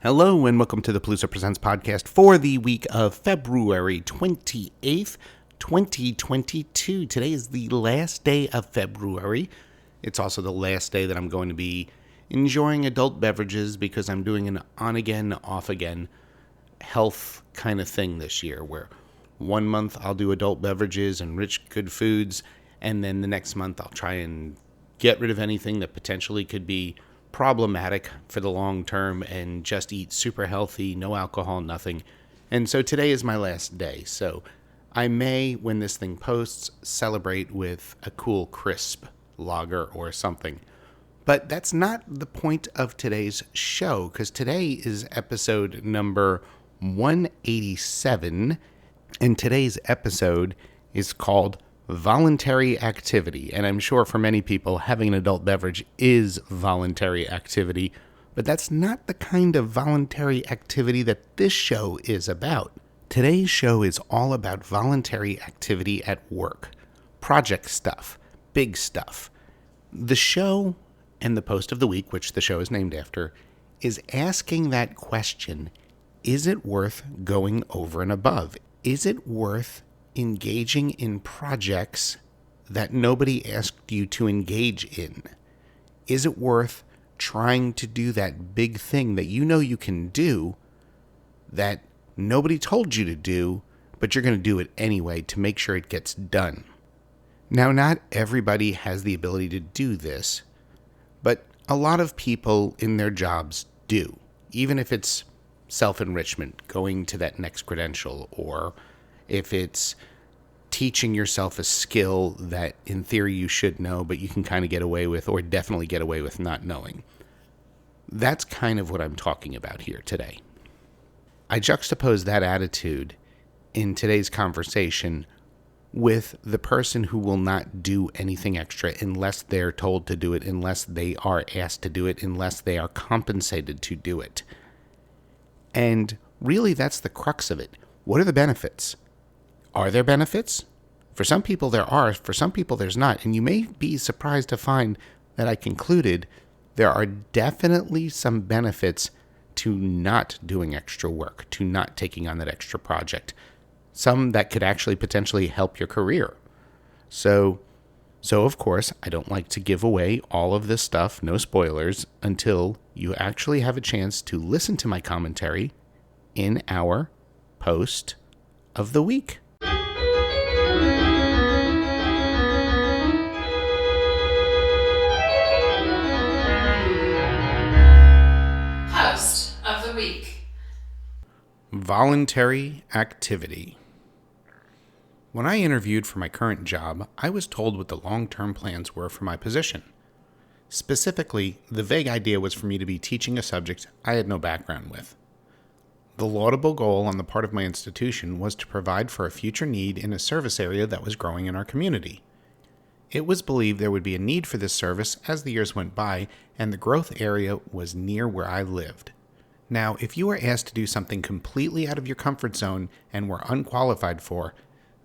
Hello and welcome to the Palooza Presents podcast for the week of February 28th, 2022. Today is the last day of February. It's also the last day that I'm going to be enjoying adult beverages because I'm doing an on-again, off-again health kind of thing this year where 1 month I'll do adult beverages and rich, good foods, and then the next month I'll try and get rid of anything that potentially could be problematic for the long term and just eat super healthy, no alcohol, nothing. And so today is my last day. So I may, when this thing posts, celebrate with a cool crisp lager or something. But that's not the point of today's show, because today is episode number 187, and today's episode is called Voluntary Activity, and I'm sure for many people having an adult beverage is voluntary activity, but that's not the kind of voluntary activity that this show is about. Today's show is all about voluntary activity at work, project stuff, big stuff. The show and the post of the week, which the show is named after, is asking that question: is it worth going over and above? Is it worth engaging in projects that nobody asked you to engage in? Is it worth trying to do that big thing that you know you can do that nobody told you to do, but you're going to do it anyway to make sure it gets done? Now, not everybody has the ability to do this, but a lot of people in their jobs do, even if it's self-enrichment, going to that next credential, or if it's teaching yourself a skill that in theory you should know, but you can kind of get away with, or definitely get away with not knowing. That's kind of what I'm talking about here today. I juxtapose that attitude in today's conversation with the person who will not do anything extra unless they're told to do it, unless they are asked to do it, unless they are compensated to do it. And really, that's the crux of it. What are the benefits? Are there benefits? For some people there are, for some people there's not. And you may be surprised to find that I concluded there are definitely some benefits to not doing extra work, to not taking on that extra project. Some that could actually potentially help your career. So of course, I don't like to give away all of this stuff, no spoilers, until you actually have a chance to listen to my commentary in our post of the week. Post of the week. Voluntary activity. When I interviewed for my current job, I was told what the long-term plans were for my position. Specifically, the vague idea was for me to be teaching a subject I had no background with. The laudable goal on the part of my institution was to provide for a future need in a service area that was growing in our community. It was believed there would be a need for this service as the years went by, and the growth area was near where I lived. Now, if you were asked to do something completely out of your comfort zone and were unqualified for,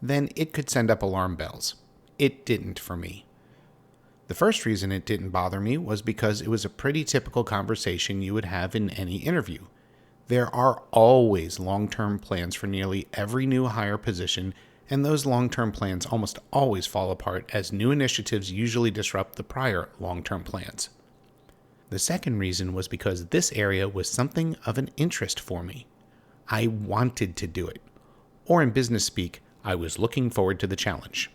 then it could send up alarm bells. It didn't for me. The first reason it didn't bother me was because it was a pretty typical conversation you would have in any interview. There are always long-term plans for nearly every new hire position, and those long-term plans almost always fall apart as new initiatives usually disrupt the prior long-term plans. The second reason was because this area was something of an interest for me. I wanted to do it. Or in business speak, I was looking forward to the challenge.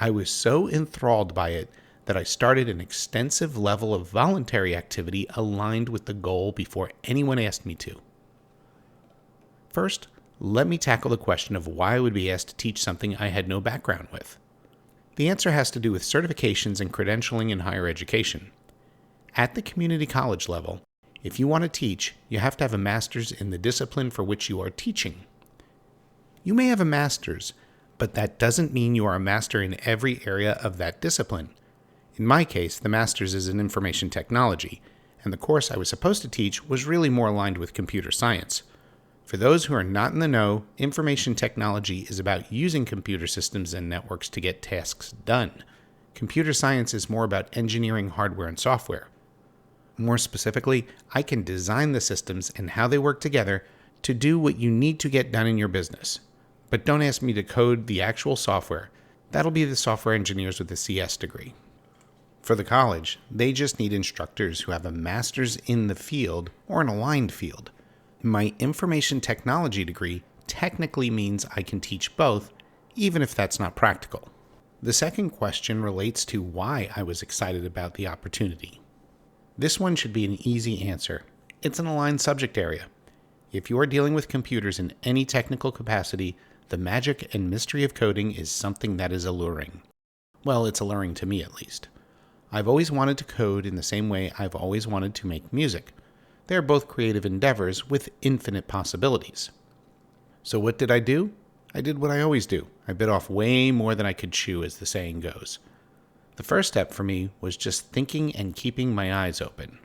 I was so enthralled by it that I started an extensive level of voluntary activity aligned with the goal before anyone asked me to. First, let me tackle the question of why I would be asked to teach something I had no background with. The answer has to do with certifications and credentialing in higher education. At the community college level, if you want to teach, you have to have a master's in the discipline for which you are teaching. You may have a master's, but that doesn't mean you are a master in every area of that discipline. In my case, the master's is in information technology, and the course I was supposed to teach was really more aligned with computer science. For those who are not in the know, information technology is about using computer systems and networks to get tasks done. Computer science is more about engineering hardware and software. More specifically, I can design the systems and how they work together to do what you need to get done in your business. But don't ask me to code the actual software. That'll be the software engineers with a CS degree. For the college, they just need instructors who have a master's in the field or an aligned field. My information technology degree technically means I can teach both, even if that's not practical. The second question relates to why I was excited about the opportunity. This one should be an easy answer. It's an aligned subject area. If you are dealing with computers in any technical capacity, the magic and mystery of coding is something that is alluring. Well, it's alluring to me at least. I've always wanted to code in the same way I've always wanted to make music. They're both creative endeavors with infinite possibilities. So what did I do? I did what I always do. I bit off way more than I could chew, as the saying goes. The first step for me was just thinking and keeping my eyes open.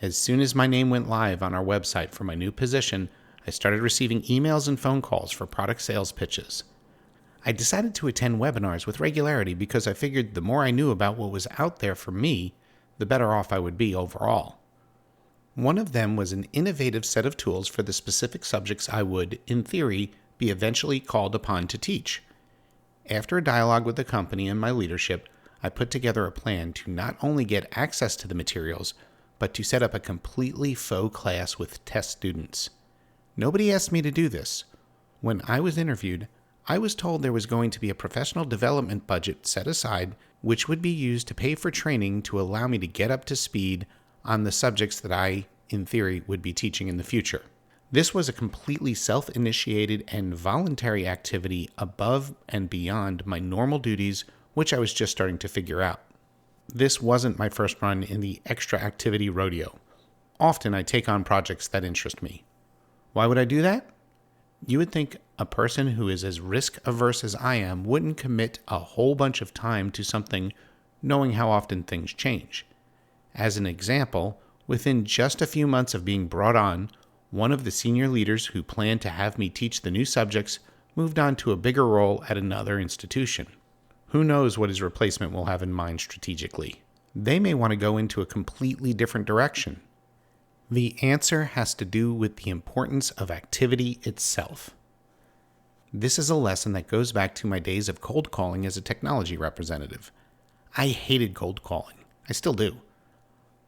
As soon as my name went live on our website for my new position, I started receiving emails and phone calls for product sales pitches. I decided to attend webinars with regularity because I figured the more I knew about what was out there for me, the better off I would be overall. One of them was an innovative set of tools for the specific subjects I would, in theory, be eventually called upon to teach. After a dialogue with the company and my leadership, I put together a plan to not only get access to the materials, but to set up a completely faux class with test students. Nobody asked me to do this. When I was interviewed, I was told there was going to be a professional development budget set aside, which would be used to pay for training to allow me to get up to speed on the subjects that I, in theory, would be teaching in the future. This was a completely self-initiated and voluntary activity above and beyond my normal duties, which I was just starting to figure out. This wasn't my first run in the extra activity rodeo. Often I take on projects that interest me. Why would I do that? You would think a person who is as risk-averse as I am wouldn't commit a whole bunch of time to something knowing how often things change. As an example, within just a few months of being brought on, one of the senior leaders who planned to have me teach the new subjects moved on to a bigger role at another institution. Who knows what his replacement will have in mind strategically? They may want to go into a completely different direction. The answer has to do with the importance of activity itself. This is a lesson that goes back to my days of cold calling as a technology representative. I hated cold calling. I still do.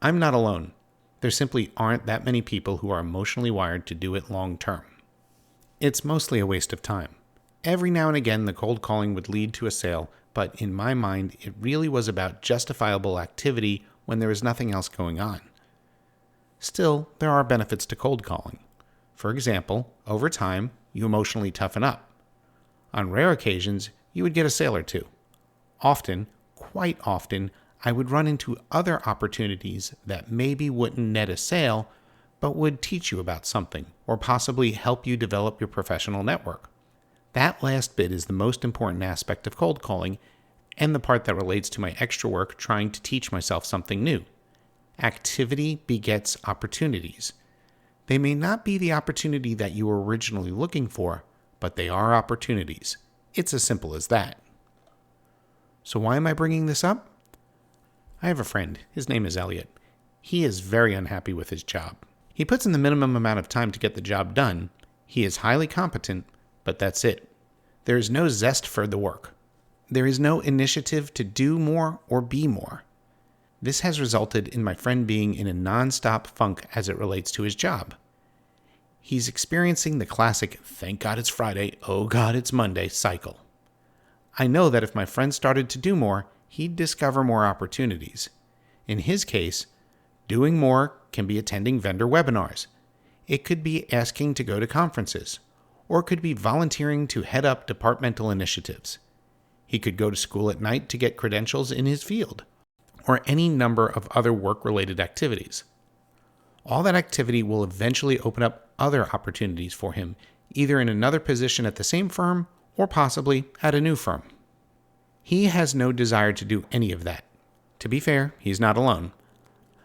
I'm not alone. There simply aren't that many people who are emotionally wired to do it long term. It's mostly a waste of time. Every now and again, the cold calling would lead to a sale, but in my mind, it really was about justifiable activity when there was nothing else going on. Still, there are benefits to cold calling. For example, over time, you emotionally toughen up. On rare occasions, you would get a sale or two. Often, quite often, I would run into other opportunities that maybe wouldn't net a sale, but would teach you about something, or possibly help you develop your professional network. That last bit is the most important aspect of cold calling, and the part that relates to my extra work trying to teach myself something new. Activity begets opportunities. They may not be the opportunity that you were originally looking for, but they are opportunities. It's as simple as that. So why am I bringing this up? I have a friend. His name is Elliot. He is very unhappy with his job. He puts in the minimum amount of time to get the job done. He is highly competent, but that's it. There is no zest for the work. There is no initiative to do more or be more. This has resulted in my friend being in a non-stop funk as it relates to his job. He's experiencing the classic, thank God it's Friday, oh God it's Monday cycle. I know that if my friend started to do more, he'd discover more opportunities. In his case, doing more can be attending vendor webinars. It could be asking to go to conferences, or it could be volunteering to head up departmental initiatives. He could go to school at night to get credentials in his field, or any number of other work-related activities. All that activity will eventually open up other opportunities for him, either in another position at the same firm or possibly at a new firm. He has no desire to do any of that. To be fair, he's not alone.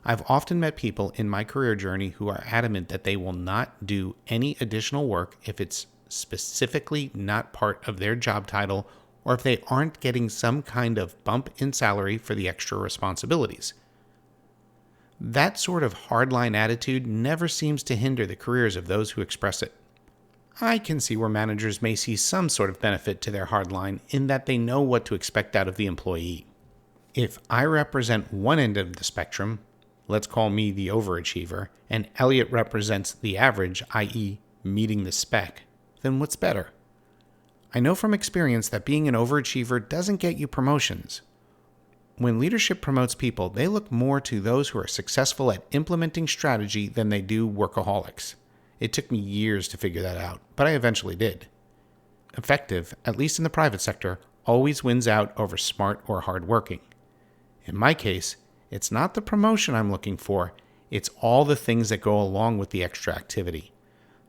I've often met people in my career journey who are adamant that they will not do any additional work if it's specifically not part of their job title or if they aren't getting some kind of bump in salary for the extra responsibilities. That sort of hardline attitude never seems to hinder the careers of those who express it. I can see where managers may see some sort of benefit to their hardline in that they know what to expect out of the employee. If I represent one end of the spectrum, let's call me the overachiever, and Elliot represents the average, i.e., meeting the spec, then what's better? I know from experience that being an overachiever doesn't get you promotions. When leadership promotes people, they look more to those who are successful at implementing strategy than they do workaholics. It took me years to figure that out, but I eventually did. Effective, at least in the private sector, always wins out over smart or hardworking. In my case, it's not the promotion I'm looking for, it's all the things that go along with the extra activity.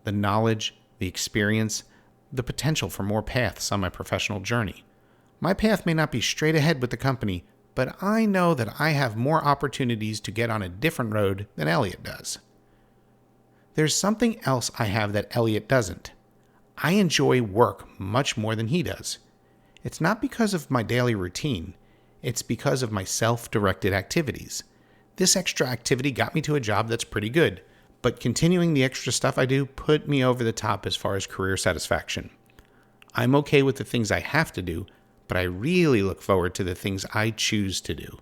The knowledge, the experience, the potential for more paths on my professional journey. My path may not be straight ahead with the company, but I know that I have more opportunities to get on a different road than Elliot does. There's something else I have that Elliot doesn't. I enjoy work much more than he does. It's not because of my daily routine. It's because of my self-directed activities. This extra activity got me to a job that's pretty good, but continuing the extra stuff I do put me over the top as far as career satisfaction. I'm okay with the things I have to do, but I really look forward to the things I choose to do.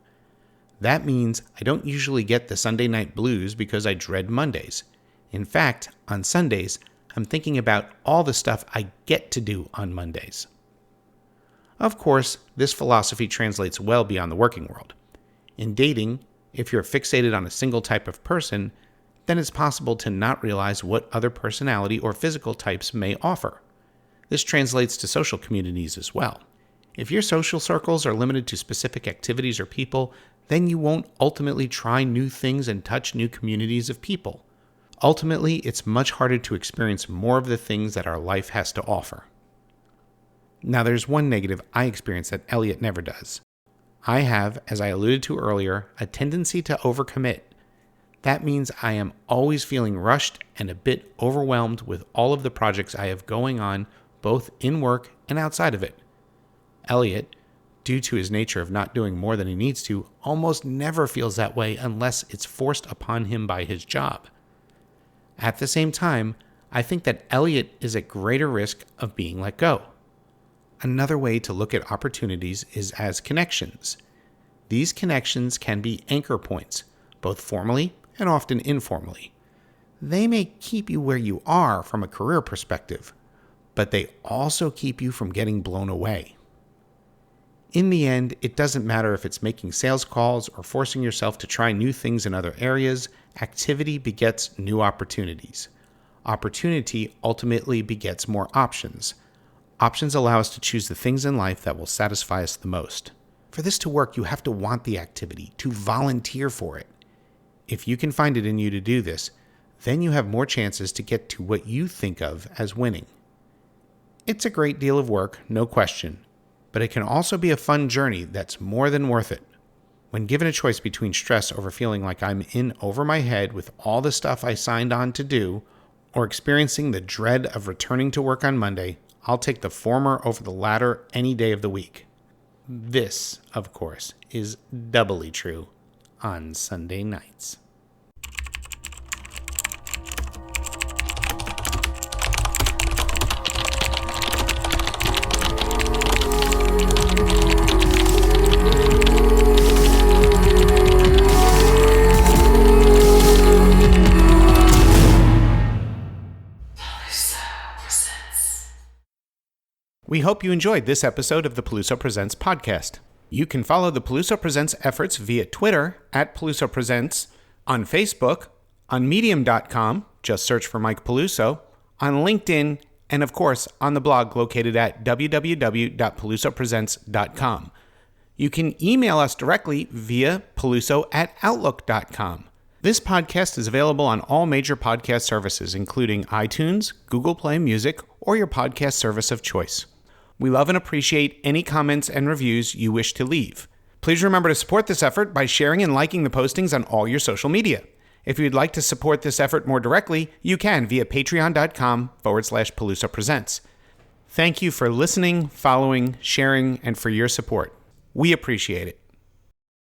That means I don't usually get the Sunday night blues because I dread Mondays. In fact, on Sundays, I'm thinking about all the stuff I get to do on Mondays. Of course, this philosophy translates well beyond the working world. In dating, if you're fixated on a single type of person, then it's possible to not realize what other personality or physical types may offer. This translates to social communities as well. If your social circles are limited to specific activities or people, then you won't ultimately try new things and touch new communities of people. Ultimately, it's much harder to experience more of the things that our life has to offer. Now, there's one negative I experience that Elliot never does. I have, as I alluded to earlier, a tendency to overcommit. That means I am always feeling rushed and a bit overwhelmed with all of the projects I have going on, both in work and outside of it. Elliot, due to his nature of not doing more than he needs to, almost never feels that way unless it's forced upon him by his job. At the same time, I think that Elliot is at greater risk of being let go. Another way to look at opportunities is as connections. These connections can be anchor points, both formally and often informally. They may keep you where you are from a career perspective, but they also keep you from getting blown away. In the end, it doesn't matter if it's making sales calls or forcing yourself to try new things in other areas. Activity begets new opportunities. Opportunity ultimately begets more options. Options allow us to choose the things in life that will satisfy us the most. For this to work, you have to want the activity, to volunteer for it. If you can find it in you to do this, then you have more chances to get to what you think of as winning. It's a great deal of work, no question, but it can also be a fun journey that's more than worth it. When given a choice between stress over feeling like I'm in over my head with all the stuff I signed on to do, or experiencing the dread of returning to work on Monday, I'll take the former over the latter any day of the week. This, of course, is doubly true on Sunday nights. We hope you enjoyed this episode of the Peluso Presents podcast. You can follow the Peluso Presents efforts via Twitter @PelusoPresents, on Facebook, on Medium.com, just search for Mike Peluso, on LinkedIn, and of course on the blog located at www.pelusopresents.com. You can email us directly via peluso@outlook.com. This podcast is available on all major podcast services, including iTunes, Google Play Music, or your podcast service of choice. We love and appreciate any comments and reviews you wish to leave. Please remember to support this effort by sharing and liking the postings on all your social media. If you'd like to support this effort more directly, you can via patreon.com/Peluso Presents. Thank you for listening, following, sharing, and for your support. We appreciate it.